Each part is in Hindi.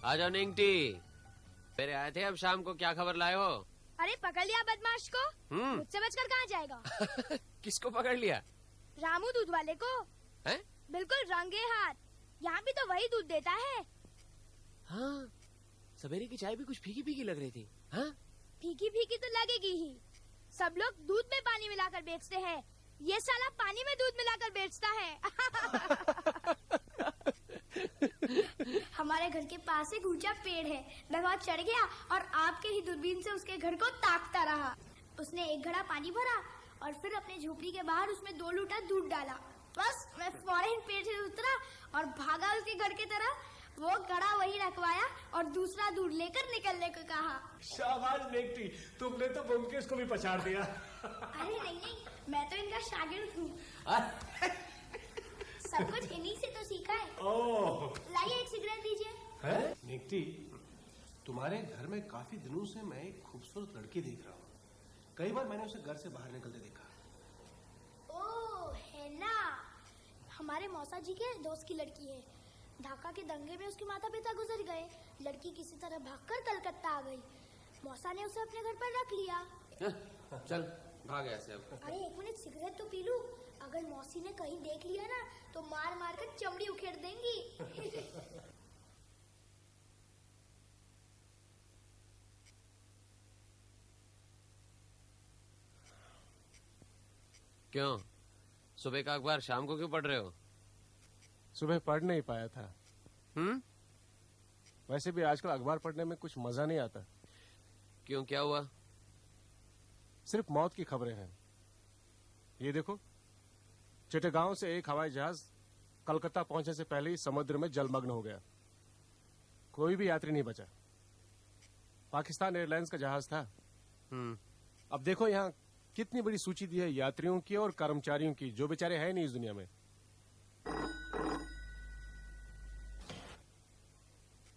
आ जाओ निंगटी। मेरे आए थे, अब शाम को क्या खबर लाए हो? अरे पकड़ लिया बदमाश को। मुझसे बचकर कहाँ जाएगा? किसको पकड़ लिया? रामू दूध वाले को। हैं? बिल्कुल रंगे हाथ। यहाँ भी तो वही दूध देता है। हाँ, सवेरे की चाय भी कुछ फीकी फीकी लग रही थी। हाँ? फीकी फीकी तो लगेगी ही। सब लोग दूध में पानी मिलाकर बेचते हैं, ये साला पानी में दूध मिलाकर बेचता है। हमारे घर के पास एक ऊंचा पेड़ है, मैं वहाँ चढ़ गया और आपके ही दूरबीन से उसके घर को ताकता रहा। उसने एक घड़ा पानी भरा और फिर अपने झोपड़ी के बाहर उसमें 2 लूटा दूध डाला। बस मैं फौरन पेड़ से उतरा और भागा उसके घर की तरफ। वो घड़ा वही रखवाया और दूसरा दूध लेकर निकलने को कहा। शाबाश निंगटी, तुमने तो ब्योमकेश को भी पछाड़ दिया। अरे नहीं, मैं तो इनका शागिर्द हूँ। सब कुछ इन्हीं से तो सीखा है। ओह, लाइए एक सिगरेट दीजिए। हैं? निंगटी, तुम्हारे घर में काफी दिनों से मैं एक खूबसूरत लड़की देख रहा हूँ। कई बार मैंने उसे घर से बाहर निकलते देखा। ओह, है ना, हमारे मौसा जी के दोस्त की लड़की है। ढाका के दंगे में उसके माता पिता गुजर गए। लड़की किसी तरह भागकर कलकत्ता आ गई। मौसा ने उसे अपने घर पर रख लिया। चल भाग ऐसे अब। अरे एक मिनट, सिगरेट तो पी लूं। अगर मौसी ने कहीं देख लिया ना तो मार मार कर चमड़ी उखेड़ देंगी। क्यों, सुबह का अखबार शाम को क्यों पढ़ रहे हो? सुबह पढ़ नहीं पाया था। वैसे भी आजकल अखबार पढ़ने में कुछ मजा नहीं आता। क्यों, क्या हुआ? सिर्फ मौत की खबरें हैं। ये देखो, चिटगांव से एक हवाई जहाज कलकत्ता पहुंचने से पहले ही समुद्र में जलमग्न हो गया। कोई भी यात्री नहीं बचा। पाकिस्तान एयरलाइंस का जहाज था। अब देखो यहाँ कितनी बड़ी सूची दी है यात्रियों की और कर्मचारियों की, जो बेचारे हैं नहीं इस दुनिया में।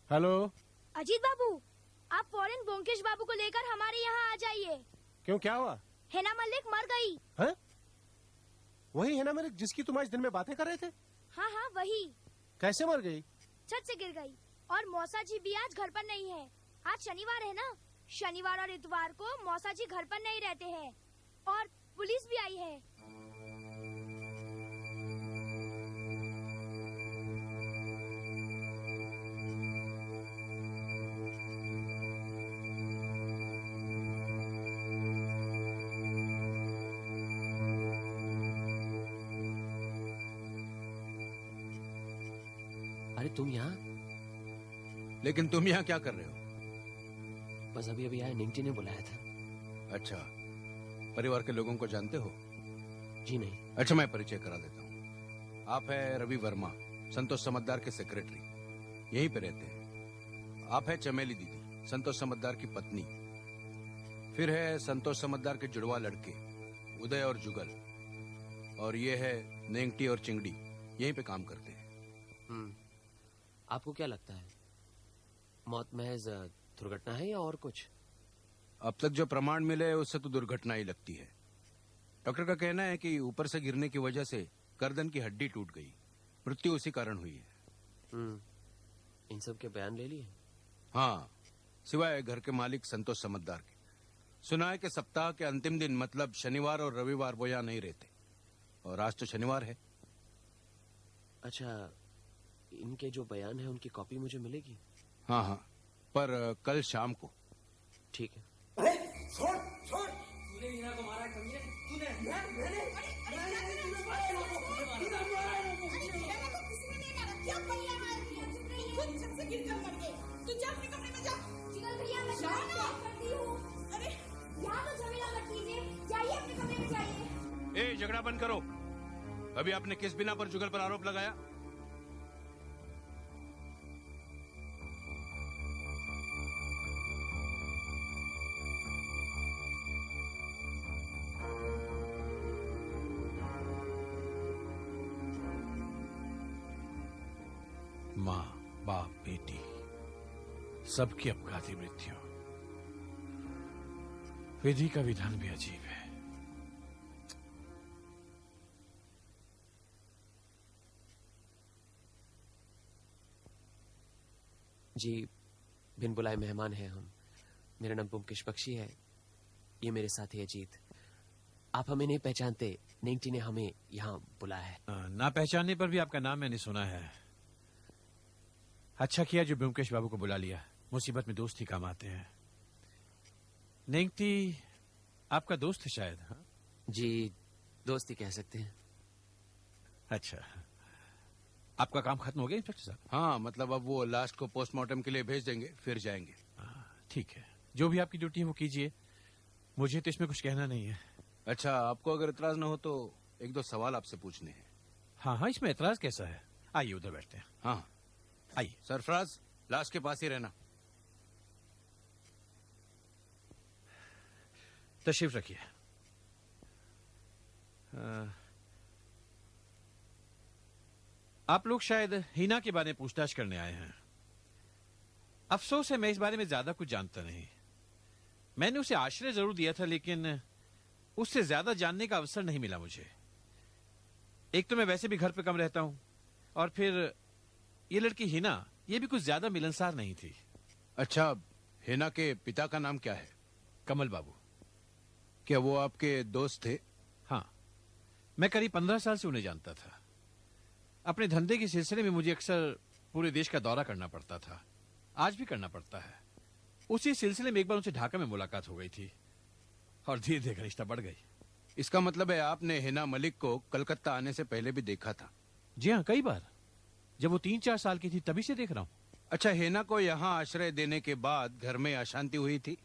हेलो अजीत बाबू, आप फौरन ब्योमकेश बाबू को लेकर हमारे यहाँ आ जाइए। क्यों, क्या हुआ? हेना मलिक मर गई। है? वही है ना मेरे, जिसकी तुम आज दिन में बातें कर रहे थे? हाँ हाँ वही। कैसे मर गई? छत से गिर गई। और मौसा जी भी आज घर पर नहीं है। आज शनिवार है ना, शनिवार और इतवार को मौसा जी घर पर नहीं रहते हैं। और पुलिस भी आई है। अरे तुम यहाँ? लेकिन तुम यहाँ क्या कर रहे हो? बस अभी अभी आया, निंगटी ने बुलाया था। अच्छा, परिवार के लोगों को जानते हो? जी नहीं। अच्छा, मैं परिचय करा देता हूँ। आप है रवि वर्मा, संतोष समद्दार के सेक्रेटरी, यहीं पे रहते हैं। आप है चमेली दीदी, संतोष समद्दार की पत्नी। फिर है संतोष समद्दार के जुड़वा लड़के उदय और जुगल। और ये है नेंगटी और चिंगड़ी, यहीं पे काम करते हैं। आपको क्या लगता है, मौत महज दुर्घटना है या और कुछ? अब तक जो प्रमाण मिले उससे तो दुर्घटना ही लगती है। डॉक्टर का कहना है कि ऊपर से गिरने की वजह से गर्दन की हड्डी टूट गई, मृत्यु उसी कारण हुई है। इन सब के बयान ले लिए? हाँ, सिवाय घर के मालिक संतोष समद्दार के। सुना है कि सप्ताह के अंतिम दिन, मतलब शनिवार और रविवार, वो यहाँ नहीं रहते। और आज तो शनिवार है। अच्छा, इनके जो बयान है उनकी कॉपी मुझे मिलेगी? हाँ हाँ, पर कल शाम को। ठीक है। अरे छोड़ छोड़, तूने हीना को मारा है कमीने, तूने। मैंने किसी ने नहीं मारा, क्या भैया मार दिया? चुप रहिए, खुद छत से गिरकर मर गए। तू जा अपने कमरे में जा। चिकन भैया मैं क्या करती हूँ? अरे यहाँ तो झमेला मत कीजिए, जाइए अपने कमरे में जाइए। ए, झगड़ा बंद करो। अभी आपने किस बिना पर जुगल पर आरोप लगाया? माँ, बाप, बेटी, सबकी अपघाती मृत्यु। विधि का विधान भी अजीब है। जी, बिन बुलाए मेहमान हैं हम। मेरा नाम ब्योमकेश बख्शी है। ये मेरे साथी अजीत। आप हमें नहीं पहचानते, नेंगटी ने हमें यहाँ बुलाया है। ना पहचानने पर भी आपका नाम मैंने सुना है। अच्छा किया जो ब्योमकेश बाबू को बुला लिया। मुसीबत में दोस्त ही काम आते हैं। नेंगटी आपका दोस्त है शायद? हाँ? जी, दोस्ती कह सकते हैं। अच्छा, आपका काम खत्म हो गया इंस्पेक्टर साहब? हाँ, मतलब अब वो लास्ट को पोस्टमार्टम के लिए भेज देंगे, फिर जाएंगे। ठीक है, जो भी आपकी ड्यूटी है वो कीजिए। मुझे तो इसमें कुछ कहना नहीं है। अच्छा, आपको अगर इतराज न हो तो एक दो सवाल आपसे पूछने हैं। हाँ हाँ, इसमें एतराज कैसा है? आइए उधर बैठते हैं। हाँ, आइए। सरफराज, लास्ट के पास ही रहना। तशरीफ रखिए। आप लोग शायद हिना के बारे में पूछताछ करने आए हैं। अफसोस है मैं इस बारे में ज्यादा कुछ जानता नहीं। मैंने उसे आश्रय जरूर दिया था, लेकिन उससे ज्यादा जानने का अवसर नहीं मिला मुझे। एक तो मैं वैसे भी घर पे कम रहता हूं, और फिर ये लड़की हिना, ये भी कुछ ज्यादा मिलनसार नहीं थी। अच्छा, हिना के पिता का नाम क्या है? कमल बाबू। क्या वो आपके दोस्त थे? हाँ, मैं करीब 15 साल से उन्हें जानता था। अपने धंधे के सिलसिले में मुझे अक्सर पूरे देश का दौरा करना पड़ता था, आज भी करना पड़ता है। उसी सिलसिले में एक बार उनसे ढाका में मुलाकात हो गई थी, और धीरे धीरे रिश्ता बढ़ गई। इसका मतलब है आपने हिना मलिक को कलकत्ता आने से पहले भी देखा था? जी हाँ, कई बार। जब वो 3-4 साल की थी तभी से देख रहा हूँ। अच्छा, हिना को यहाँ आश्रय देने के बाद घर में अशांति हुई थी?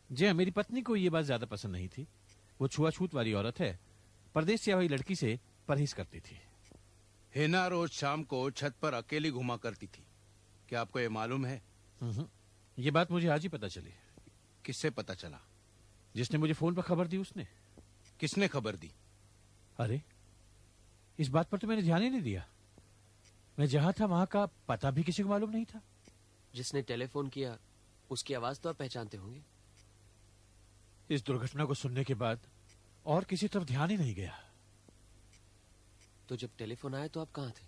जी हाँ, मेरी पत्नी को ये बात ज्यादा पसंद नहीं थी। वो छुआछूत वाली औरत है, परदेश से आई हुई लड़की से परहेज करती थी। हिना रोज शाम को छत पर अकेली घुमा करती थी, क्या आपको ये मालूम है? ये बात मुझे आज ही पता चली। किससे पता चला? जिसने मुझे फोन पर खबर दी उसने। किसने खबर दी? अरे, इस बात पर तो मैंने ध्यान ही नहीं दिया। मैं जहां था वहां का पता भी किसी को मालूम नहीं था। जिसने टेलीफोन किया उसकी आवाज तो आप पहचानते होंगे। इस दुर्घटना को सुनने के बाद और किसी तरफ ध्यान ही नहीं गया। तो जब टेलीफोन आया तो आप कहाँ थे?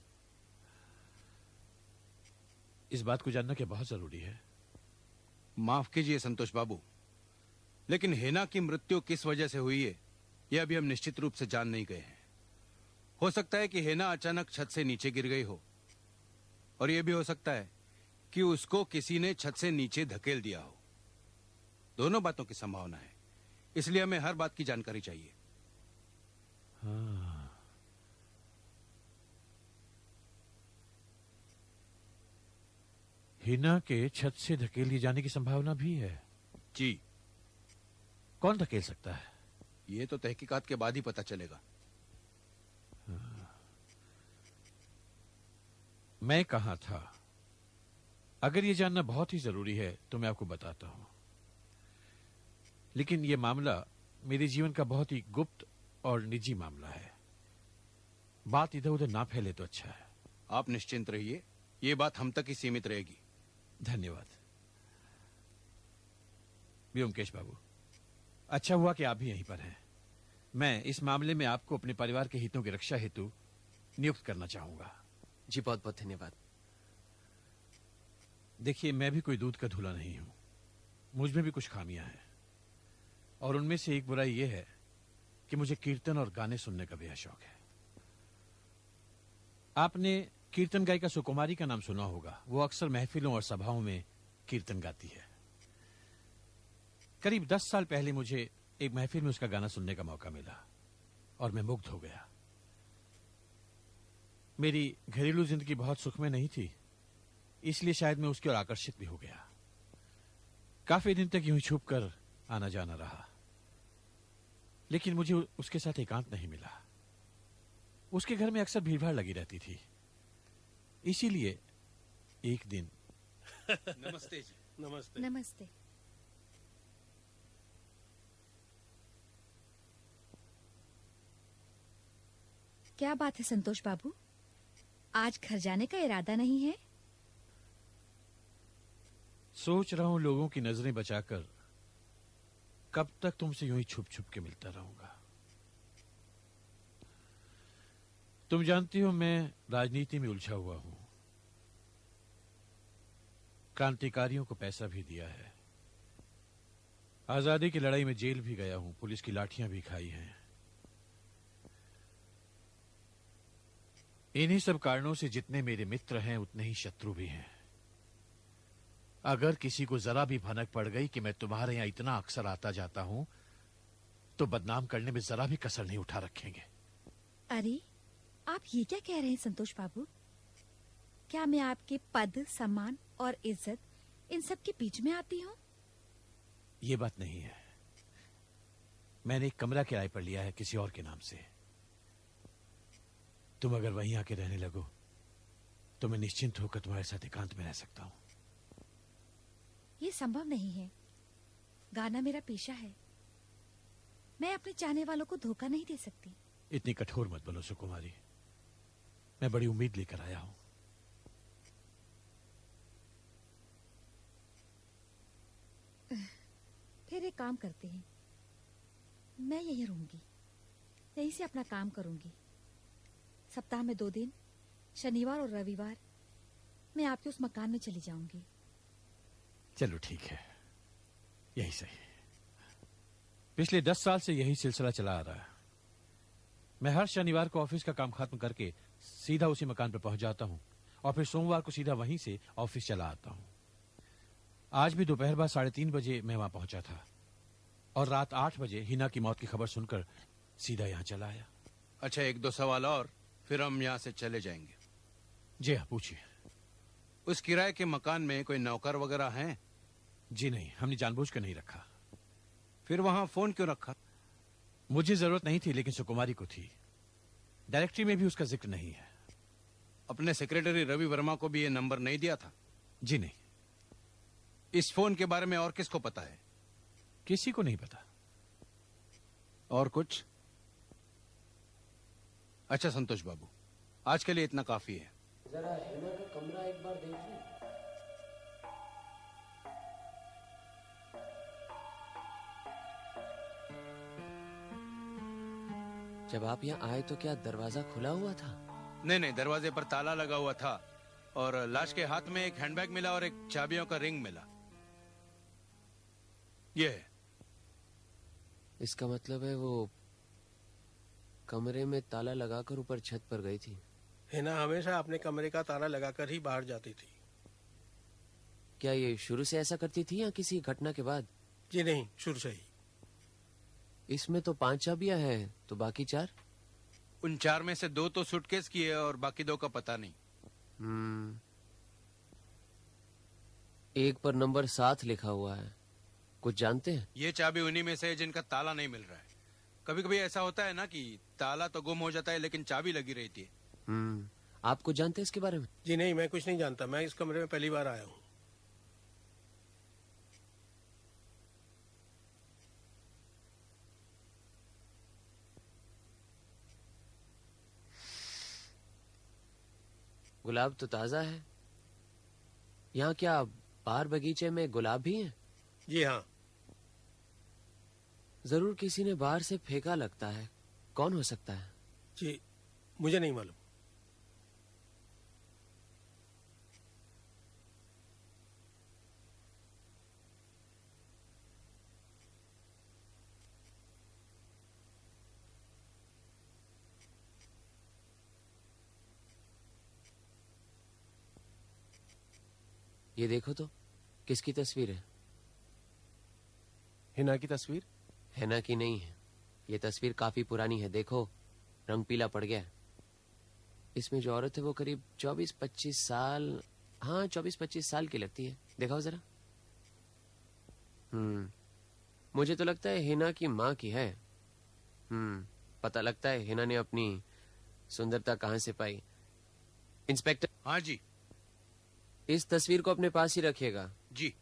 इस बात को जानना क्या बहुत जरूरी है? माफ कीजिए संतोष बाबू, लेकिन हिना की मृत्यु किस वजह से हुई है यह अभी हम निश्चित रूप से जान नहीं गए हैं। हो सकता है कि हिना अचानक छत से नीचे गिर गई हो, और यह भी हो सकता है कि उसको किसी ने छत से नीचे धकेल दिया हो। दोनों बातों की संभावना है, इसलिए हमें हर बात की जानकारी चाहिए। हाँ। हिना के छत से धकेल दिए जाने की संभावना भी है? जी। कौन धकेल सकता है? ये तो तहकीकात के बाद ही पता चलेगा। मैं कहां था, अगर ये जानना बहुत ही जरूरी है तो मैं आपको बताता हूं। लेकिन यह मामला मेरे जीवन का बहुत ही गुप्त और निजी मामला है। बात इधर उधर ना फैले तो अच्छा है। आप निश्चिंत रहिए, ये बात हम तक ही सीमित रहेगी। धन्यवाद ब्योमकेश बाबू, अच्छा हुआ कि आप भी यहीं पर हैं। मैं इस मामले में आपको अपने परिवार के हितों की रक्षा हेतु नियुक्त करना चाहूंगा। जी, बहुत बहुत धन्यवाद। देखिए, मैं भी कोई दूध का धुला नहीं हूं। मुझ में भी कुछ खामियां हैं, और उनमें से एक बुराई यह है कि मुझे कीर्तन और गाने सुनने का बेहद शौक है। आपने कीर्तन गायिका सुकुमारी का नाम सुना होगा। वो अक्सर महफिलों और सभाओं में कीर्तन गाती है। करीब 10 साल पहले मुझे एक महफिल में उसका गाना सुनने का मौका मिला, और मैं मुग्ध हो गया। मेरी घरेलू जिंदगी बहुत सुखमय नहीं थी, इसलिए शायद मैं उसकी ओर आकर्षित भी हो गया। काफी दिन तक यूं छुप कर आना जाना रहा, लेकिन मुझे उसके साथ एकांत नहीं मिला। उसके घर में अक्सर भीड़भाड़ लगी रहती थी, इसीलिए एक दिन नमस्ते जी। नमस्ते। नमस्ते। क्या बात है संतोष बाबू, आज घर जाने का इरादा नहीं है? सोच रहा हूं लोगों की नजरें बचाकर कब तक तुमसे यूं ही छुप छुप के मिलता रहूंगा। तुम जानती हो मैं राजनीति में उलझा हुआ हूं। क्रांतिकारियों को पैसा भी दिया है, आजादी की लड़ाई में जेल भी गया हूं, पुलिस की लाठियां भी खाई हैं। इन्हीं सब कारणों से जितने मेरे मित्र हैं उतने ही शत्रु भी हैं। अगर किसी को जरा भी भनक पड़ गई कि मैं तुम्हारे यहां इतना अक्सर आता जाता हूं, तो बदनाम करने में जरा भी कसर नहीं उठा रखेंगे। अरे, आप ये क्या कह रहे हैं संतोष बाबू? क्या मैं आपके पद, सम्मान और इज्जत इन सब के बीच में आती हूँ? ये बात नहीं है। मैंने एक कमरा किराए पर लिया है किसी और के नाम से। तुम अगर वहीं आके रहने लगो तो मैं निश्चिंत होकर तुम्हारे साथ एकांत में रह सकता हूं। ये संभव नहीं है। गाना मेरा पेशा है। मैं अपने चाहने वालों को धोखा नहीं दे सकती। इतनी कठोर मत बनो सुकुमारी, मैं बड़ी उम्मीद लेकर आया हूं। फिर एक काम करते हैं, मैं यहीं रहूंगी, यहीं से अपना काम करूंगी। सप्ताह में 2 दिन, शनिवार और रविवार, मैं आपके उस मकान में चली जाऊंगी। चलो ठीक है, यही सही। पिछले 10 साल से यही सिलसिला चला आ रहा है। मैं हर शनिवार को ऑफिस का काम खत्म करके सीधा उसी मकान पर पहुंच जाता हूं और फिर सोमवार को सीधा वहीं से ऑफिस चला आता हूं। आज भी दोपहर बाद 3:30 बजे मैं वहां पहुंचा था और रात 8 बजे हिना की मौत की खबर सुनकर सीधा यहां चला आया। अच्छा, 1-2 सवाल और फिर हम यहाँ से चले जाएंगे। जी हाँ, पूछिए। उस किराए के मकान में कोई नौकर वगैरह हैं? जी नहीं, हमने जानबूझकर नहीं रखा। फिर वहां फोन क्यों रखा? मुझे जरूरत नहीं थी, लेकिन सुकुमारी को थी। डायरेक्टरी में भी उसका जिक्र नहीं है। अपने सेक्रेटरी रवि वर्मा को भी ये नंबर नहीं दिया था? जी नहीं। इस फोन के बारे में और किसको पता है? किसी को नहीं पता। और कुछ? अच्छा संतोष बाबू, आज के लिए इतना काफी है। जरा हिना का कमरा एक बार देख लें। जब आप यहाँ आए तो क्या दरवाजा खुला हुआ था? नहीं, दरवाजे पर ताला लगा हुआ था और लाश के हाथ में एक हैंडबैग मिला और एक चाबियों का रिंग मिला। ये है। इसका मतलब है वो कमरे में ताला लगाकर ऊपर छत पर गई थी। हिना हमेशा अपने कमरे का ताला लगाकर ही बाहर जाती थी। क्या ये शुरू से ऐसा करती थी या किसी घटना के बाद? जी नहीं, शुरू से ही। इसमें तो 5 चाबियां हैं, तो बाकी 4? उन 4 में से 2 तो सूटकेस की है और बाकी 2 का पता नहीं। एक पर नंबर 7 लिखा हुआ है। कुछ जानते हैं? ये चाबी उन्हीं में से है जिनका ताला नहीं मिल रहा है। कभी कभी ऐसा होता है ना कि ताला तो गुम हो जाता है लेकिन चाबी लगी रहती है। आप कुछ जानते हैं इसके बारे में? जी नहीं, मैं कुछ नहीं जानता। मैं इस कमरे में पहली बार आया हूँ। गुलाब तो ताजा है। यहाँ क्या बाहर बगीचे में गुलाब भी हैं? जी हाँ। जरूर किसी ने बाहर से फेंका लगता है। कौन हो सकता है? जी मुझे नहीं मालूम। ये देखो तो, किसकी तस्वीर है? हिना की तस्वीर? हिना की नहीं है। ये तस्वीर काफी पुरानी है। देखो, रंग पीला पड़ गया है। इसमें जो औरत है वो करीब 24-25 साल, हाँ 24-25 साल की लगती है। दिखाओ जरा। मुझे तो लगता है हिना की माँ की है। पता लगता है हिना ने अपनी सुंदरता कहाँ से पाई। इंस्पेक्टर। हाँ जी। इस तस्वीर को अपने पास ही रखिएगा। जी।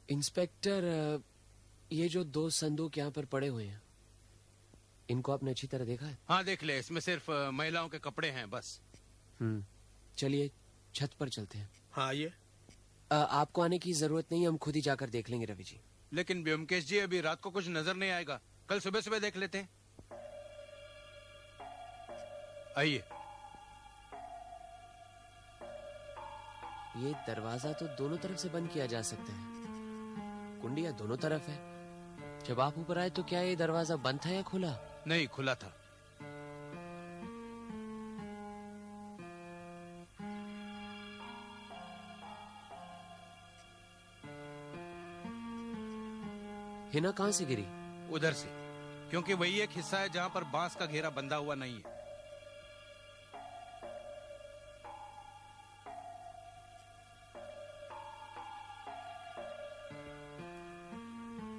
इंस्पेक्टर, ये जो 2 संदूक यहाँ पर पड़े हुए हैं, इनको आपने अच्छी तरह देखा है? हाँ देख ले, इसमें सिर्फ महिलाओं के कपड़े हैं बस। चलिए छत पर चलते हैं। हाँ आइए। आपको आने की जरूरत नहीं, हम खुद ही जाकर देख लेंगे रवि जी। लेकिन ब्योमकेश जी अभी रात को कुछ नजर नहीं आएगा, कल सुबह सुबह देख लेते हैं। आइए। ये दरवाजा तो दोनों तरफ से बंद किया जा सकता है, कुंडिया दोनों तरफ है। जब आप ऊपर आए तो क्या ये दरवाजा बंद था या खुला? नहीं, खुला था। हिना कहाँ से गिरी? उधर से, क्योंकि वही एक हिस्सा है जहां पर बांस का घेरा बंधा हुआ नहीं है।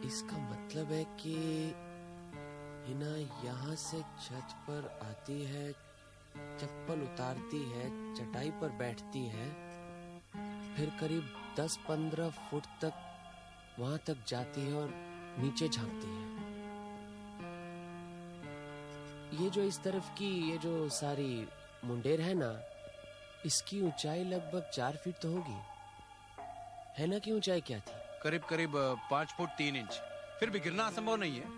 इसका मतलब है कि हिना यहाँ से छत पर आती है, चप्पल उतारती है, चटाई पर बैठती है, फिर करीब 10-15 फुट तक वहां तक जाती है और नीचे झांकती है। ये जो इस तरफ की ये जो सारी मुंडेर है ना, इसकी ऊंचाई लगभग 4 फीट तो होगी। है ना? की ऊंचाई क्या थी? करीब करीब 5 फुट 3 इंच। फिर भी गिरना असंभव नहीं है।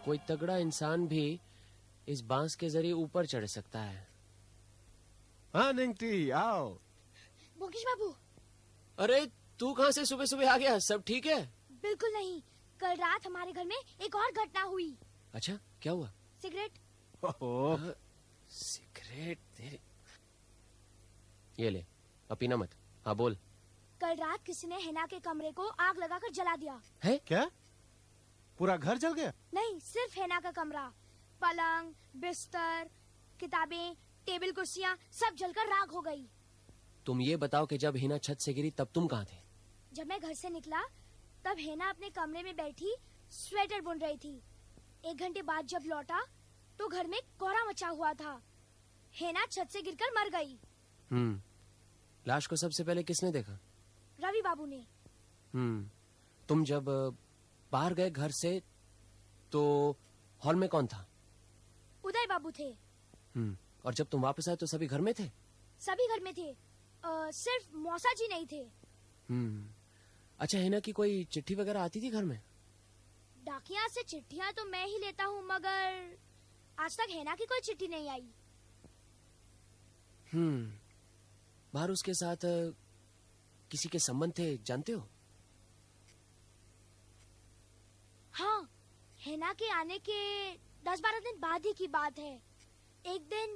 कोई तगड़ा इंसान भी इस बांस के जरिए ऊपर चढ़ सकता है। हाँ निंगटी, आओ। बोकिश बाबू। अरे तू कहाँ से सुबह सुबह आ गया? सब ठीक है? बिल्कुल नहीं, कल रात हमारे घर में एक और घटना हुई। अच्छा, क्या हुआ? सिगरेट। ओह, सिगरेट तेरे। ये ले, अब पीना मत। हाँ बोल। कल रात किसी ने हिना के कमरे को आग लगाकर जला दिया है? क्या पूरा घर जल गया? नहीं, सिर्फ हिना का कमरा। पलंग, बिस्तर, किताबें, टेबल कुर्सियाँ सब जलकर राख हो गई। तुम ये बताओ कि जब हिना छत से गिरी तब तुम कहाँ थे? जब मैं घर से निकला तब हिना अपने कमरे में बैठी स्वेटर बुन रही थी। 1 घंटे बाद जब लौटा तो घर में कोहरा मचा हुआ था। हिना छत से गिरकर मर गई। लाश को सबसे पहले किसने देखा? रवि बाबू ने। तुम जब बाहर गए घर से तो हॉल में कौन था? उदय बाबू थे। और जब तुम वापस आए तो सभी घर में थे? सभी घर में थे, सिर्फ मौसा जी नहीं थे। अच्छा, हिना की कोई चिट्ठी वगैरह आती थी घर में? डाकिया से चिट्ठियाँ तो मैं ही लेता हूँ, मगर आज तक हिना की कोई चिट्ठी नहीं आई। बाहर उसके साथ किसी के संबंध थे, जानते हो? हाँ, हिना के आने के 10-12 दिन बाद ही की बात है। एक दिन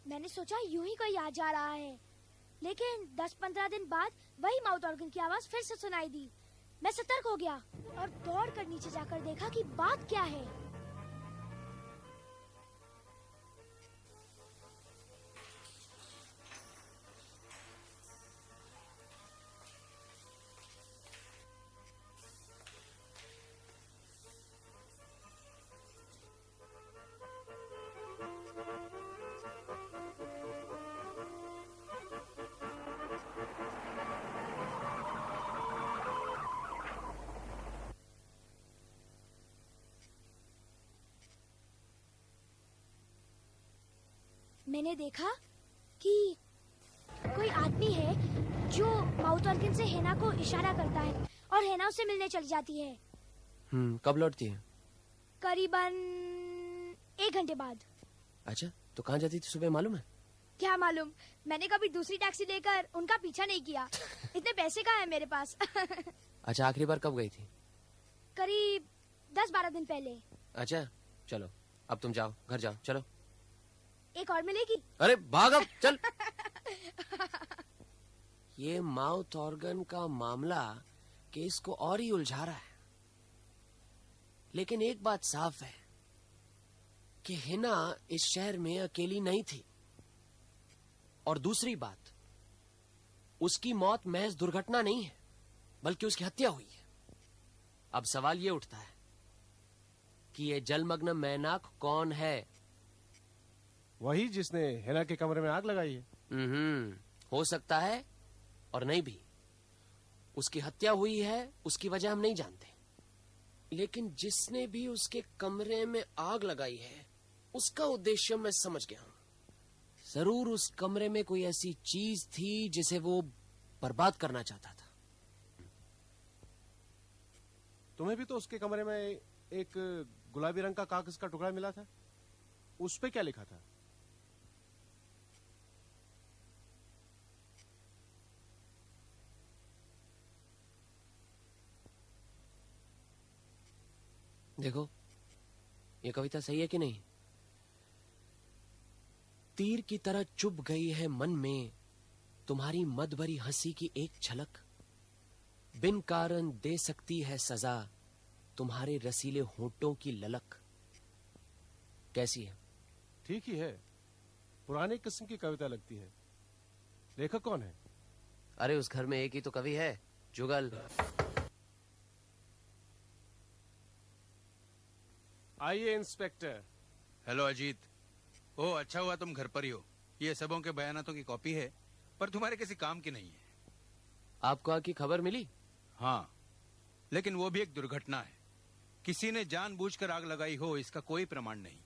मैंने सोचा यूं ही कोई आ जा रहा है, लेकिन 10-15 दिन बाद वही माउथ ऑर्गन की आवाज फिर से सुनाई दी। मैं सतर्क हो गया और दौड़कर नीचे जाकर देखा कि बात क्या है। मैंने देखा कि कोई आदमी है जो माउथ ऑर्गन से हिना को इशारा करता है और हिना उससे मिलने चली जाती है। कब लौटती है? करीबन 1 घंटे बाद। अच्छा, तो कहाँ जाती थी सुबह, मालूम है? क्या मालूम, मैंने कभी दूसरी टैक्सी लेकर उनका पीछा नहीं किया। इतने पैसे कहाँ है मेरे पास। अच्छा, आखिरी बार कब गई थी? करीब 10-12 दिन पहले। अच्छा, चलो अब तुम जाओ, घर जाओ, चलो। एक और मिलेगी? अरे भाग अब, चल। ये माउथ ऑर्गन का मामला केस को और ही उलझा रहा है। लेकिन एक बात साफ है कि हिना इस शहर में अकेली नहीं थी। और दूसरी बात, उसकी मौत महज दुर्घटना नहीं है, बल्कि उसकी हत्या हुई है। अब सवाल ये उठता है कि ये जलमग्न मैनाक कौन है। वही जिसने हिना के कमरे में आग लगाई है। हो सकता है और नहीं भी। उसकी हत्या हुई है, उसकी वजह हम नहीं जानते, लेकिन जिसने भी उसके कमरे में आग लगाई है उसका उद्देश्य मैं समझ गया हूं। जरूर उस कमरे में कोई ऐसी चीज थी जिसे वो बर्बाद करना चाहता था। तुम्हें भी तो उसके कमरे में एक गुलाबी रंग का कागज का टुकड़ा मिला था, उस पे क्या लिखा था? देखो, ये कविता सही है कि नहीं? तीर की तरह चुभ गई है मन में तुम्हारी मद भरी हंसी की एक झलक, बिन कारण दे सकती है सजा तुम्हारे रसीले होठों की ललक। कैसी है? ठीक ही है, पुराने किस्म की कविता लगती है। लेखक कौन है? अरे उस घर में एक ही तो कवि है, जुगल। आइए इंस्पेक्टर। हेलो अजीत। ओह, अच्छा हुआ तुम घर पर ही हो। ये सबों के बयानातों की कॉपी है, पर तुम्हारे किसी काम की नहीं है। आपको आग की खबर मिली? हाँ, लेकिन वो भी एक दुर्घटना है। किसी ने जानबूझकर आग लगाई हो इसका कोई प्रमाण नहीं।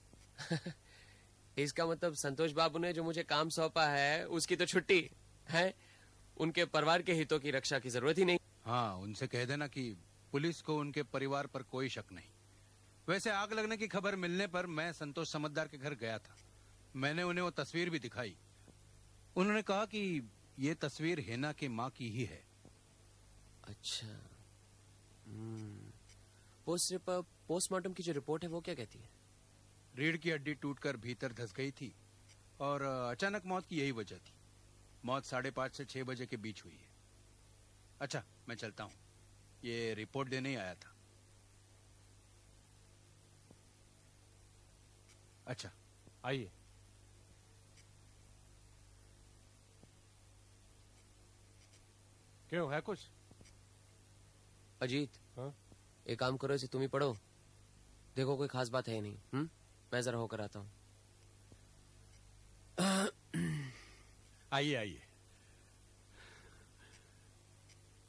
इसका मतलब संतोष बाबू ने जो मुझे काम सौंपा है उसकी तो छुट्टी है। उनके परिवार के हितों की रक्षा की जरूरत ही नहीं। हाँ, उनसे कह देना कि पुलिस को उनके परिवार पर कोई शक नहीं। वैसे आग लगने की खबर मिलने पर मैं संतोष समझदार के घर गया था। मैंने उन्हें वो तस्वीर भी दिखाई। उन्होंने कहा कि ये तस्वीर हिना की माँ की ही है। अच्छा। पोस्टमार्टम की जो रिपोर्ट है वो क्या कहती है? रीढ़ की हड्डी टूटकर भीतर धंस गई थी और अचानक मौत की यही वजह थी। मौत 5:30 से 6 बजे के बीच हुई है। अच्छा, मैं चलता हूँ, ये रिपोर्ट देने ही आया था। अच्छा, आइए। क्यों, है कुछ? अजीत, हाँ? एक काम करो, इसे तुम ही पढ़ो। देखो कोई खास बात है ही नहीं। मैं जरा होकर आता हूँ। आइए आइए,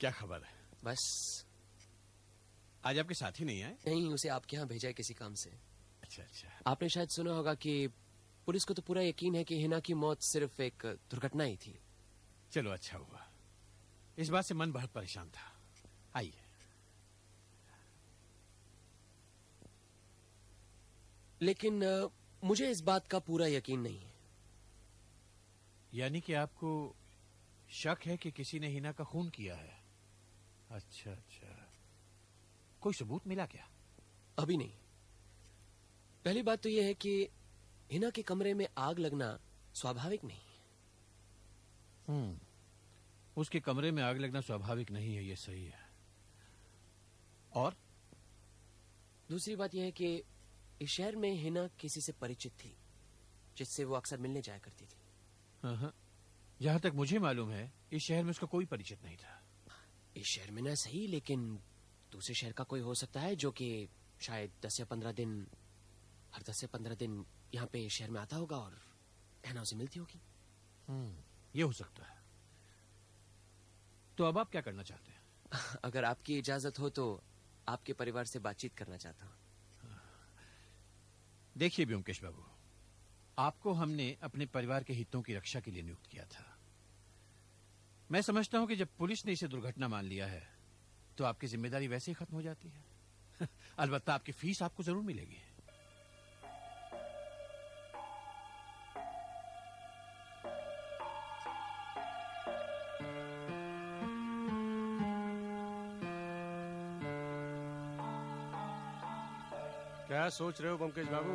क्या खबर है? बस। आज आपके साथी नहीं आए? नहीं, उसे आपके यहाँ भेजा है किसी काम से। अच्छा अच्छा। आपने शायद सुना होगा कि पुलिस को तो पूरा यकीन है कि हिना की मौत सिर्फ एक दुर्घटना ही थी। चलो अच्छा हुआ, इस बात से मन बहुत परेशान था। आइए। लेकिन मुझे इस बात का पूरा यकीन नहीं है। यानी कि आपको शक है कि किसी ने हिना का खून किया है? अच्छा अच्छा, कोई सबूत मिला क्या? अभी नहीं। पहली बात तो यह है कि हिना के कमरे में आग लगना स्वाभाविक नहीं है। उसके कमरे में आग लगना स्वाभाविक नहीं है, ये सही है। और दूसरी बात यह है कि इस शहर में हिना किसी से परिचित थी जिससे वो अक्सर मिलने जाया करती थी। हाँ, जहां तक मुझे मालूम है इस शहर में उसका कोई परिचित नहीं था। इस शहर में ना सही, लेकिन दूसरे शहर का कोई हो सकता है जो कि शायद 10 या 15 दिन, हर 10 या 15 दिन यहाँ पे शहर में आता होगा और हिना उसे मिलती होगी। ये हो सकता है। तो अब आप क्या करना चाहते हैं? अगर आपकी इजाजत हो तो आपके परिवार से बातचीत करना चाहता हूँ। देखिए ब्योमकेश बाबू, आपको हमने अपने परिवार के हितों की रक्षा के लिए नियुक्त किया था। मैं समझता हूं कि जब पुलिस ने इसे दुर्घटना मान लिया है तो आपकी जिम्मेदारी वैसे ही खत्म हो जाती है। अलबत्ता आपकी फीस आपको जरूर मिलेगी। क्या सोच रहे हो बमकेश बाबू?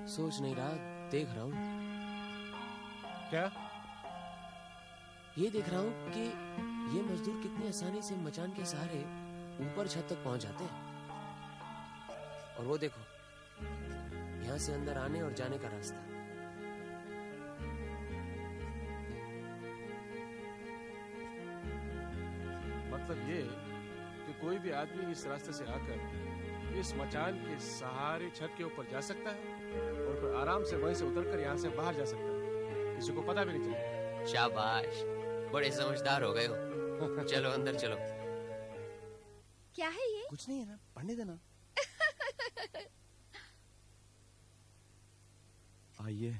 सोच नहीं रहा, देख रहा हूँ। क्या? ये देख रहा हूँ कि ये मजदूर कितनी आसानी से मचान के सहारे ऊपर छत तक पहुंच जाते हैं। और वो देखो, यहाँ से अंदर आने और जाने का रास्ता। मतलब ये कि कोई भी आदमी इस रास्ते से आकर इस मचान के सहारे छत के ऊपर जा सकता है और फिर आराम से वहीं से उतरकर यहाँ से बाहर जा सकता है, किसी को पता भी नहीं चलेगा। शाबाश, बड़े समझदार हो गए हो। चलो अंदर चलो। क्या है ये? कुछ नहीं है ना, पढ़ने देना। आइए।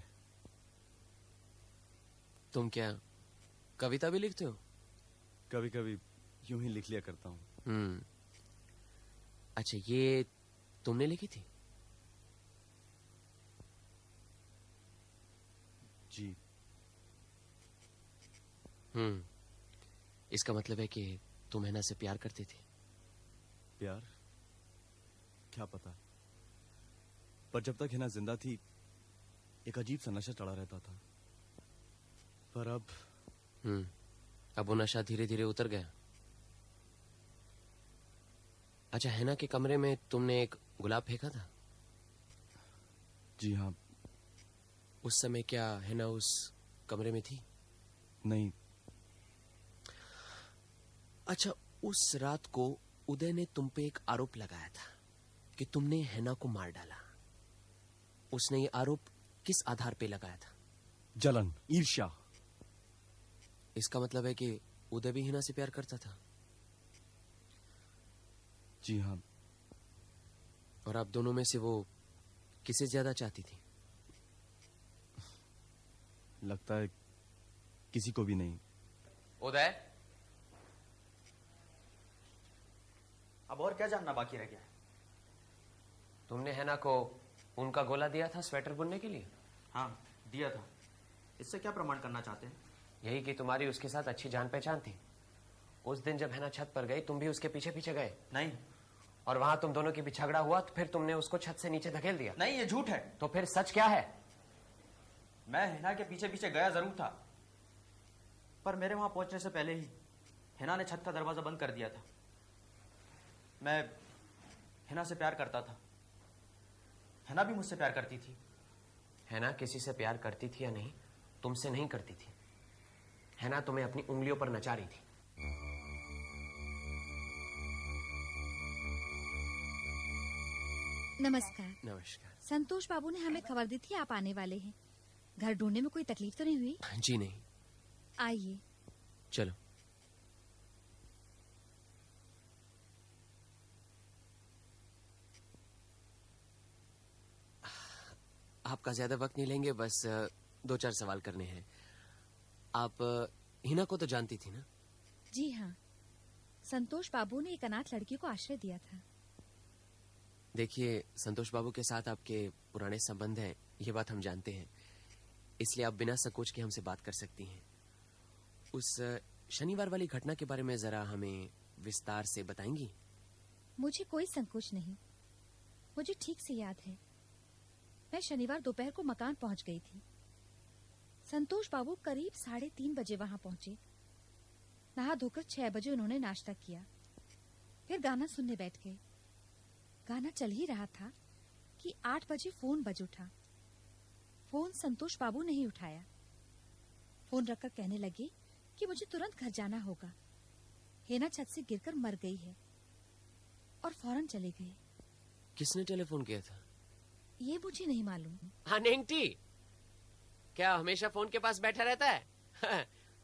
तुम क्या कविता भी लिखते हो? कभी कभी यूं ही लिख लिया करता हूँ। अच्छा, ये तुमने लिखी थी? जी। इसका मतलब है कि तुम हैना से प्यार करती थी? प्यार? क्या पता, पर जब तक हिना जिंदा थी एक अजीब सा नशा चढ़ा रहता था। पर अब वो नशा धीरे धीरे उतर गया। अच्छा, हैना के कमरे में तुमने एक गुलाब फेंका था? जी हाँ। उस समय क्या हैना उस कमरे में थी? नहीं। अच्छा, उस रात को उदय ने तुम पे एक आरोप लगाया था कि तुमने हैना को मार डाला। उसने ये आरोप किस आधार पे लगाया था? जलन, ईर्ष्या। इसका मतलब है कि उदय भी हिना से प्यार करता था? जी हाँ। और आप दोनों में से वो किसे ज्यादा चाहती थी? लगता है किसी को भी नहीं। उदय, अब और क्या जानना बाकी रह गया है? तुमने हैना को उनका गोला दिया था स्वेटर बुनने के लिए? हाँ, दिया था। इससे क्या प्रमाण करना चाहते हैं? यही कि तुम्हारी उसके साथ अच्छी जान पहचान थी। उस दिन जब हैना छत पर गई तुम भी उसके पीछे पीछे गए? नहीं। और वहां तुम दोनों के बीच झगड़ा हुआ तो फिर तुमने उसको छत से नीचे धकेल दिया? नहीं, ये झूठ है। तो फिर सच क्या है? मैं हिना के पीछे पीछे गया जरूर था, पर मेरे वहां पहुंचने से पहले ही हिना ने छत का दरवाजा बंद कर दिया था। मैं हिना से प्यार करता था, हिना भी मुझसे प्यार करती थी। हैना किसी से प्यार करती थी या नहीं, तुमसे नहीं करती थी। हैना तुम्हें अपनी उंगलियों पर नचा रही थी। नमस्कार। नमस्कार। संतोष बाबू ने हमें खबर दी थी आप आने वाले हैं। घर ढूंढने में कोई तकलीफ तो नहीं हुई? जी नहीं। आइए। चलो। आपका ज्यादा वक्त नहीं लेंगे, बस 2-4 सवाल करने हैं। आप हिना को तो जानती थी ना? जी हाँ, संतोष बाबू ने एक अनाथ लड़की को आश्रय दिया था। देखिए, संतोष बाबू के साथ आपके पुराने संबंध हैं, ये बात हम जानते हैं, इसलिए आप बिना संकोच के हमसे बात कर सकती हैं। उस शनिवार वाली घटना के बारे में जरा हमें विस्तार से बताएंगी? मुझे कोई संकोच नहीं, मुझे ठीक से याद है। मैं शनिवार दोपहर को मकान पहुंच गई थी। संतोष बाबू करीब 3:30 बजे वहां पहुंचे। नहा धोकर 6 बजे उन्होंने नाश्ता किया, फिर गाना सुनने बैठ गए। गाना चल ही रहा था कि 8 बजे फोन बज उठा। फोन संतोष बाबू ने ही उठाया। फोन रखकर कहने लगे कि मुझे तुरंत घर जाना होगा, हेना छत से गिरकर मर गई है, और फौरन चले गए। किसने टेलीफोन किया था? ये मुझे नहीं मालूम। हाँ, नेंगटी क्या हमेशा फोन के पास बैठा रहता है?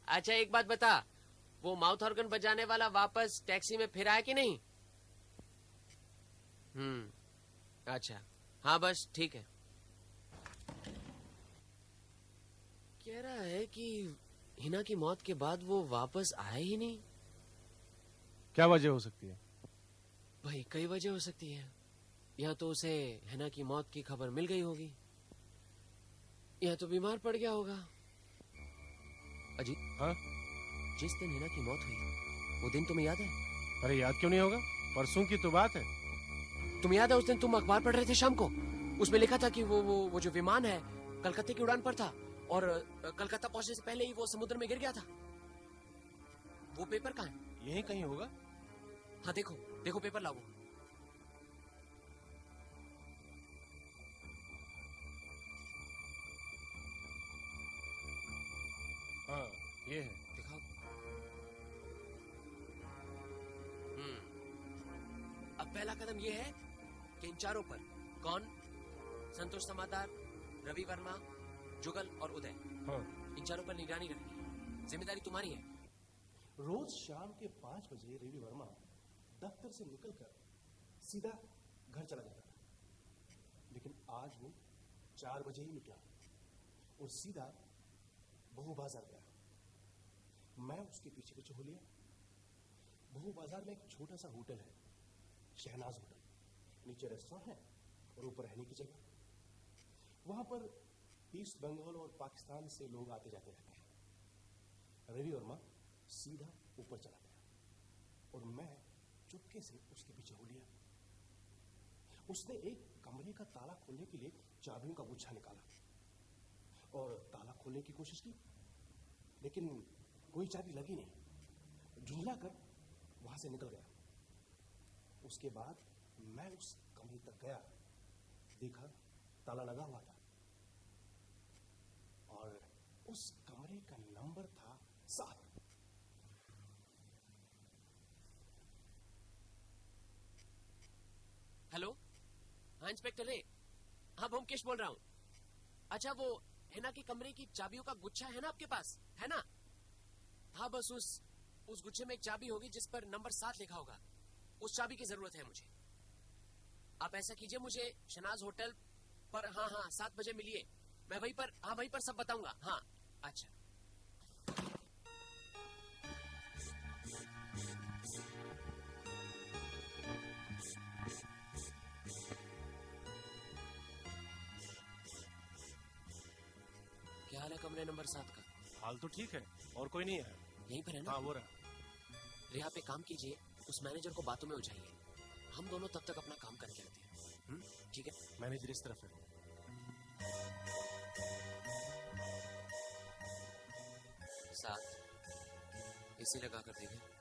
अच्छा, एक बात बता, वो माउथ ऑर्गन बजाने वाला वापस टैक्सी में फिर आया कि नहीं? अच्छा, हाँ बस ठीक है। कह रहा है कि हिना की मौत के बाद वो वापस आया ही नहीं। क्या वजह हो सकती है? भाई, कई वजह हो सकती है। या तो उसे हिना की मौत की खबर मिल गई होगी, या तो बीमार पड़ गया होगा। अजी, हाँ? जिस दिन हिना की मौत हुई वो दिन तुम्हें याद है? अरे याद क्यों नहीं होगा, परसों की तो बात है। तुम्हें याद है उस दिन तुम अखबार पढ़ रहे थे शाम को? उसमें लिखा था कि वो जो विमान है कलकत्ते की उड़ान पर था और कलकत्ता पहुंचने से पहले ही वो समुद्र में गिर गया था। वो पेपर कहाँ है? यहीं कहीं होगा। हाँ, देखो देखो, पेपर लाओ। हाँ, ये है। दिखाओ। अब पहला कदम ये है कि इन चारों पर कौन, संतोष समादार, रवि वर्मा, जुगल और उदय, हाँ। इन चारों पर निगरानी रखनी है। जिम्मेदारी तुम्हारी है। रोज शाम के 5 बजे रवि वर्मा दफ्तर से निकलकर सीधा घर चला जाता था, लेकिन आज वो 4 बजे ही निकला और सीधा बहू बाजार गया। मैं उसके पीछे पीछे हो लिया। बहू बाजार में एक छोटा सा होटल है, शहनाज होटल। नीचे रेस्टोरेंट है और ऊपर रहने की जगह। वहां पर ईस्ट बंगाल और पाकिस्तान से लोग आते जाते रहते हैं। रवि वर्मा सीधा ऊपर चला गया और मैं चुपके से उसके पीछे हो लिया। उसने एक कमरे का ताला खोलने के लिए चाबियों का गुच्छा निकाला और ताला खोलने की कोशिश की, लेकिन कोई चाबी लगी नहीं। झुंझला कर वहां से निकल गया। उसके बाद मैं उस कमरे तक गया, देखा ताला लगा हुआ था और उस कमरे का नंबर था 7। हेलो, हाँ इंस्पेक्टर रे, हाँ ब्योमकेश बोल रहा हूँ। अच्छा, वो हिना के कमरे की चाबियों का गुच्छा है ना आपके पास, है ना? हाँ, बस उस गुच्छे में एक चाबी होगी जिस पर नंबर 7 लिखा होगा। उस चाबी की जरूरत है मुझे। आप ऐसा कीजिए, मुझे शहनाज होटल पर हाँ 7 बजे मिलिए। मैं वहीं पर सब बताऊंगा। हाँ, अच्छा। क्या हाल है कमरे नंबर 7 का? हाल तो ठीक है, और कोई नहीं है। यहीं पर है ना? हाँ, वो रहा। रिहा पे काम कीजिए, उस मैनेजर को बातों में उलझाइए। हम दोनों तब तक अपना काम करके आते हैं। ठीक है? मैनेजर इस तरफ है। साथ इसी लगा कर देंगे।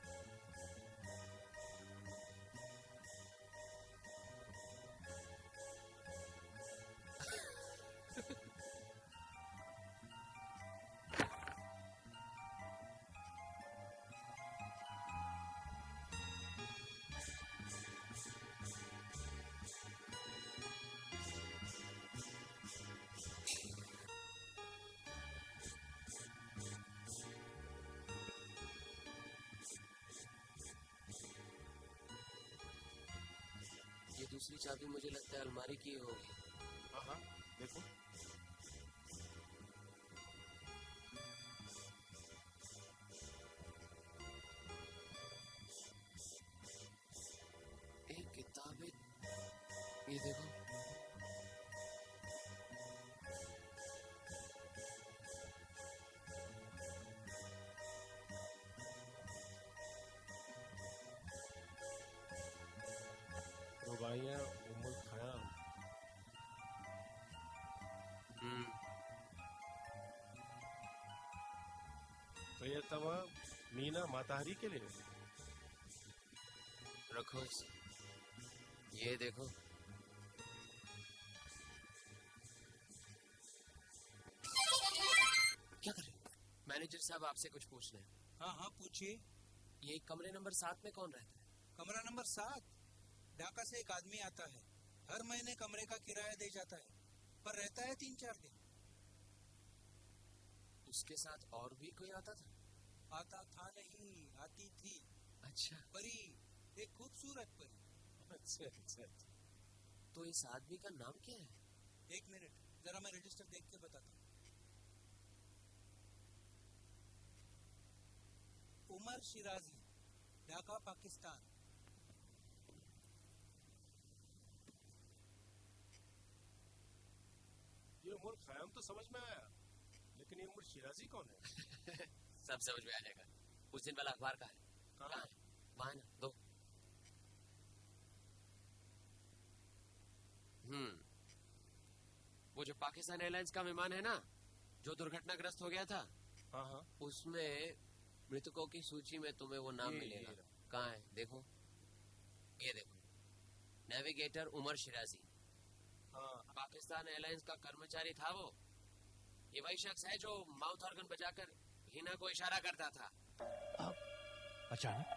ये दूसरी चाबी मुझे लगता है अलमारी की होगी। हाँ, देखो। एक किताब है, ये देखो। रुबाइयाँ उम्मुल खयाम। तो ये तवा मीना माताहरी के लिए रखो इसे। ये देखो। क्या कर रहे हो? मैनेजर साहब आपसे कुछ पूछना है। हाँ पूछिए। ये कमरे नंबर 7 में कौन रहता है? कमरा नंबर 7 ढाका से एक आदमी आता है, हर महीने कमरे का किराया दे जाता है, पर रहता है 3-4 दिन। उसके साथ और भी कोई आता था? आता था नहीं, आती थी। अच्छा। परी, एक खूबसूरत परी। अच्छा। तो इस आदमी का नाम क्या है? 1 मिनट, जरा मैं रजिस्टर देख के बताता हूँ। उमर शिराजी, ढाका, पाकिस्तान। ये उमर खयाम तो समझ में आया, लेकिन ये उमर शिराजी कौन है? सब समझ में आ जाएगा। उस दिन वाला अखबार का है। कहाँ है? वहाँ है ना, दो। वो जो पाकिस्तान एयरलाइंस का विमान है ना, जो दुर्घटनाग्रस्त हो गया था, हाँ। उसमें मृतकों की सूची में तुम्हें वो नाम मिलेगा। कहाँ है? देखो, ये देखो, नेविगेटर उमर शिराजी। हाँ। पाकिस्तान एयरलाइंस का कर्मचारी था वो। ये वही शख्स है जो माउथ ऑर्गन बजाकर हिना को इशारा करता था। अचानक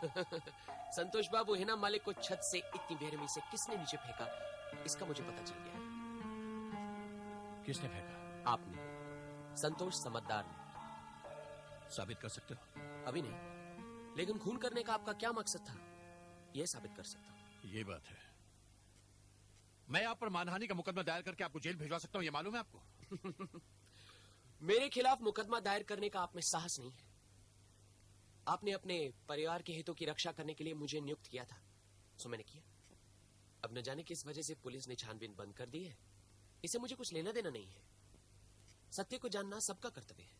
संतोष बाबू, हिना मालिक को छत से इतनी बेरहमी से किसने नीचे फेंका, इसका मुझे पता चल गया है। किसने फेंका? आपने, संतोष समझदार ने। साबित कर सकते हो? अभी नहीं, लेकिन खून करने का आपका क्या मकसद था, यह साबित कर सकता हूं। ये बात है। मैं आप पर मानहानि का मुकदमा दायर करके आपको जेल भिजवा सकता हूं, ये मालूम है आपको? मेरे खिलाफ मुकदमा दायर करने का आप में साहस नहीं है। आपने अपने परिवार के हितों की रक्षा करने के लिए मुझे नियुक्त किया था, सो मैंने किया। अब न जाने किस वजह से पुलिस ने छानबीन बंद कर दी है, इसे मुझे कुछ लेना देना नहीं है। सत्य को जानना सबका कर्तव्य है,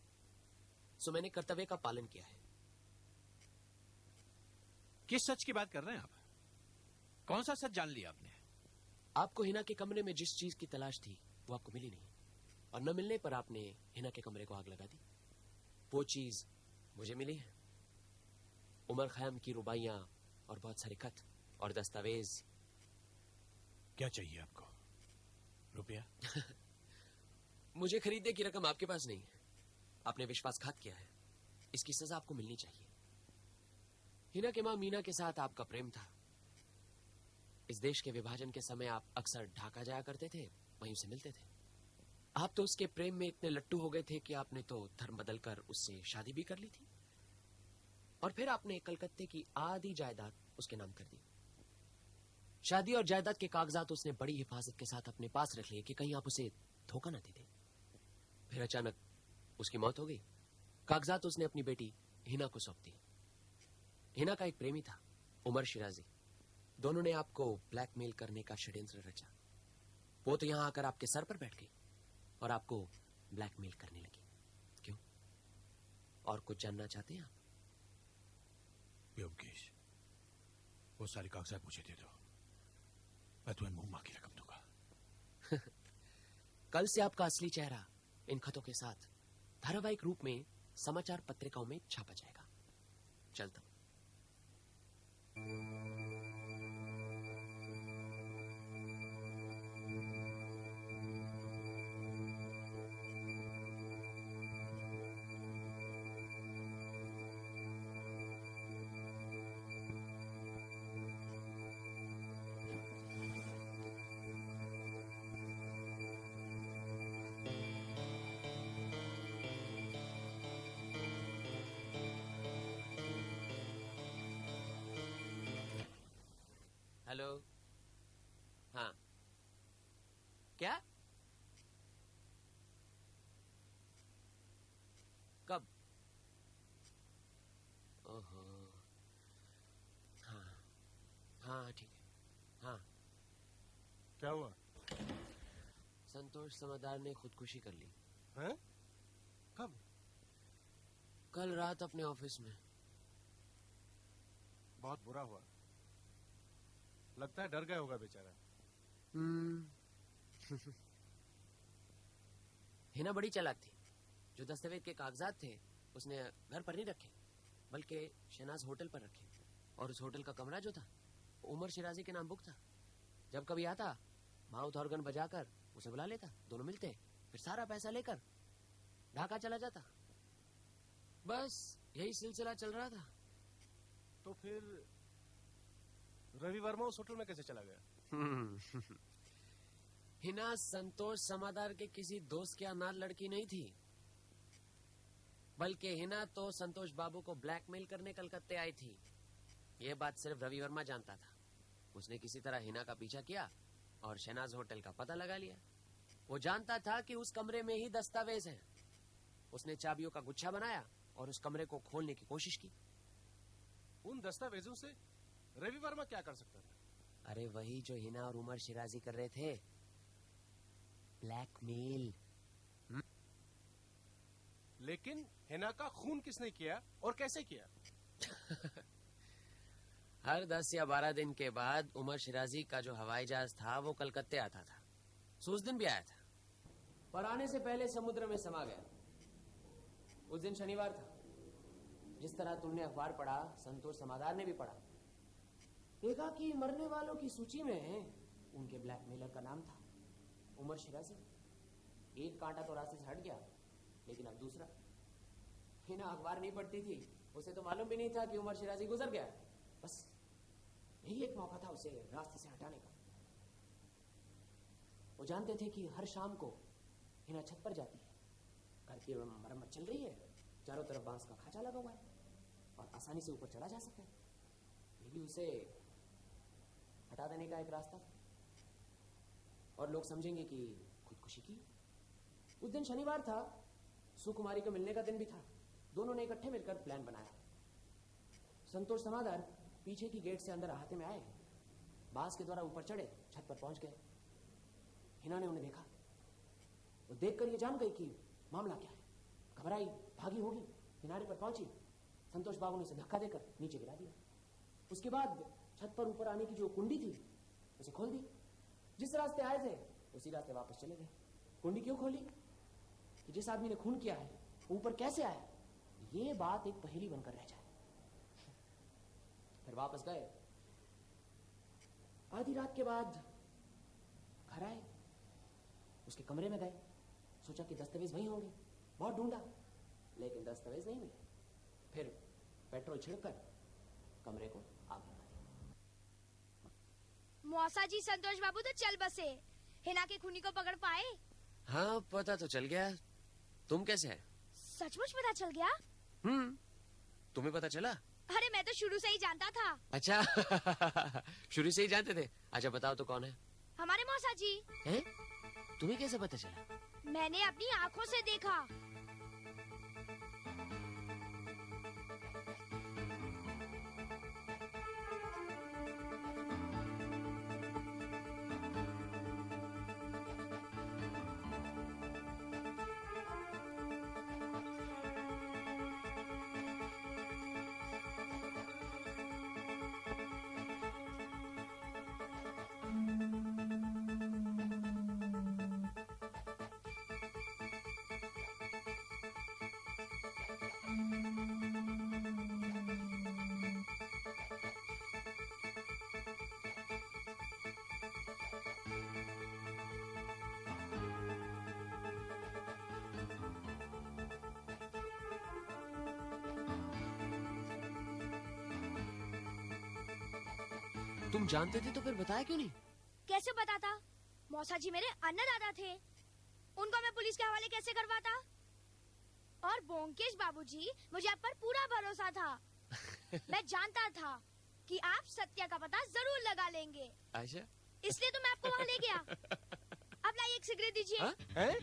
सो मैंने कर्तव्य का पालन किया है। किस सच की बात कर रहे हैं आप? कौन सा सच जान लिया आपने? आपको हिना के कमरे में जिस चीज की तलाश थी वो आपको मिली नहीं, और न मिलने पर आपने हिना के कमरे को आग लगा दी। वो चीज मुझे मिली है, उमर खयाम की रुबाइयां और बहुत सारे खत और दस्तावेज। क्या चाहिए आपको? रुपया? मुझे खरीदने की रकम आपके पास नहीं है। आपने विश्वासघात किया है, इसकी सजा आपको मिलनी चाहिए। हिना के मां मीना के साथ आपका प्रेम था। इस देश के विभाजन के समय आप अक्सर ढाका जाया करते थे, वहीं उसे मिलते थे। आप तो उसके प्रेम में इतने लट्टू हो गए थे कि आपने तो धर्म बदलकर उससे शादी भी कर ली थी, और फिर आपने कलकत्ते की आधी जायदाद उसके नाम कर दी। शादी और जायदाद के कागजात उसने बड़ी हिफाजत के साथ अपने पास रख लिए कि कहीं आप उसे धोखा ना दे दें। फिर अचानक उसकी मौत हो गई। कागजात उसने अपनी बेटी हिना को सौंप दी। हिना का एक प्रेमी था, उमर शिराजी। दोनों ने आपको ब्लैकमेल करने का षड्यंत्र रचा। वो तो यहां आकर आपके सर पर बैठ गई और आपको ब्लैकमेल करने लगी। क्यों? और कुछ जानना चाहते हैं आप? व्योमकेश, वो सारे कागजात मुझे दे दो, मैं तुम्हें मुंह मांगी रकम दूंगा। कल से आपका असली चेहरा इन खतों के साथ धारावाहिक रूप में समाचार पत्रिकाओं में छापा जाएगा। चलता हूं। हेलो। हाँ, क्या? कब? ओहो, हाँ हाँ ठीक है। हाँ, क्या हुआ? संतोष समझदार ने खुदकुशी कर ली। हैं? कब? कल रात अपने ऑफिस में। बहुत बुरा हुआ। लगता है डर गया होगा बेचारा। हिना बड़ी चालाक थी। जो दस्तावेज के कागजात थे उसने घर पर नहीं रखे, बल्कि शहनाज होटल पर रखे। और उस होटल का कमरा जो था उमर शिराजी के नाम बुक था। जब कभी आता माउथ ऑर्गन बजाकर उसे बुला लेता, दोनों मिलते, फिर सारा पैसा लेकर ढाका चला जाता। बस यही सिलसिला चल रहा था। तो फिर रवि वर्मा उस होटल में कैसे चला गया? हिना संतोष समादार के किसी दोस्त के अनाथ लड़की नहीं थी, बल्कि हिना तो संतोष बाबू को ब्लैकमेल करने कलकत्ते आई थी। यह बात सिर्फ रवि वर्मा जानता था। उसने किसी तरह हिना का पीछा किया और शहनाज होटल का पता लगा लिया। वो जानता था कि उस कमरे में ही दस्तावेज हैं। उसने चाबियों का गुच्छा बनाया और उस कमरे को खोलने की कोशिश की। उन दस्तावेजों से रवि वर्मा क्या कर सकता था? अरे वही जो हिना और उमर शिराजी कर रहे थे, ब्लैकमेल। लेकिन हिना का खून किसने किया और कैसे किया? हर 10 या 12 दिन के बाद उमर शिराजी का जो हवाई जहाज था वो कलकत्ते आता था। उस दिन भी आया था, पर आने से पहले समुद्र में समा गया। उस दिन शनिवार था। जिस तरह तुमने अखबार पढ़ा, संतोष समादार ने भी पढ़ा। देखा कि मरने वालों की सूची में उनके ब्लैकमेलर का नाम था उमर शिराजी। एक कांटा तो रास्ते से हट गया, लेकिन अब दूसरा। हिना अखबार नहीं पढ़ती थी, उसे तो मालूम भी नहीं था कि उमर शिराजी गुजर गया। बस यही एक मौका था उसे रास्ते से हटाने का। वो जानते थे कि हर शाम को हिना छत पर जाती है, घर की मरम्मत चल रही है, चारों तरफ बांस का खांचा लगा हुआ है और आसानी से ऊपर चढ़ा जा सकता है। यही उसे हटा देने का एक रास्ता था और लोग समझेंगे कि खुदकुशी की। उस दिन शनिवार था, सुकुमारी को मिलने का दिन भी था। दोनों ने इकट्ठे मिलकर प्लान बनाया। संतोष समादार पीछे की गेट से अंदर अहाते में आए, बांस के द्वारा ऊपर चढ़े, छत पर पहुंच गए। हिना ने उन्हें देखा। वो देखकर ये जान गई कि मामला क्या है। घबराई, भागी होगी, किनारे पर पहुंची। संतोष बाबू ने उसे धक्का देकर नीचे गिरा दिया। उसके बाद छत पर ऊपर आने की जो कुंडी थी उसे खोल दी। जिस रास्ते आए थे उसी रास्ते वापस चले गए। कुंडी क्यों खोली? कि जिस आदमी ने खून किया है वो ऊपर कैसे आया, ये बात एक पहेली बनकर रह जाए। फिर वापस गए। आधी रात के बाद घर आए, उसके कमरे में गए, सोचा कि दस्तावेज वहीं होंगे। बहुत ढूंढा लेकिन दस्तावेज नहीं मिले। फिर पेट्रोल छिड़कर कमरे को आग लगा दी। मौसा जी, संतोष बाबू तो चल बसे। हिना के खूनी को पकड़ पाए? हाँ, पता तो चल गया। तुम कैसे है? सचमुच पता चल गया? तुम्हें पता चला? अरे मैं तो शुरू से ही जानता था। अच्छा शुरू से ही जानते थे? अच्छा बताओ तो कौन है? हमारे मौसा जी। हैं? तुम्हें कैसे पता चला? मैंने अपनी आंखों से देखा। तुम जानते थे तो फिर बताया क्यों नहीं? कैसे बताता? मौसा जी मेरे अन्नदाता थे, उनको मैं पुलिस के हवाले कैसे करवाता? और बोंकेश बाबूजी, मुझे आप पर पूरा भरोसा था। मैं जानता था कि आप सत्य का पता जरूर लगा लेंगे। अच्छा, इसलिए तो मैं आपको वहाँ ले गया। अब लाइए एक सिगरेट दीजिए। हाँ? हैं?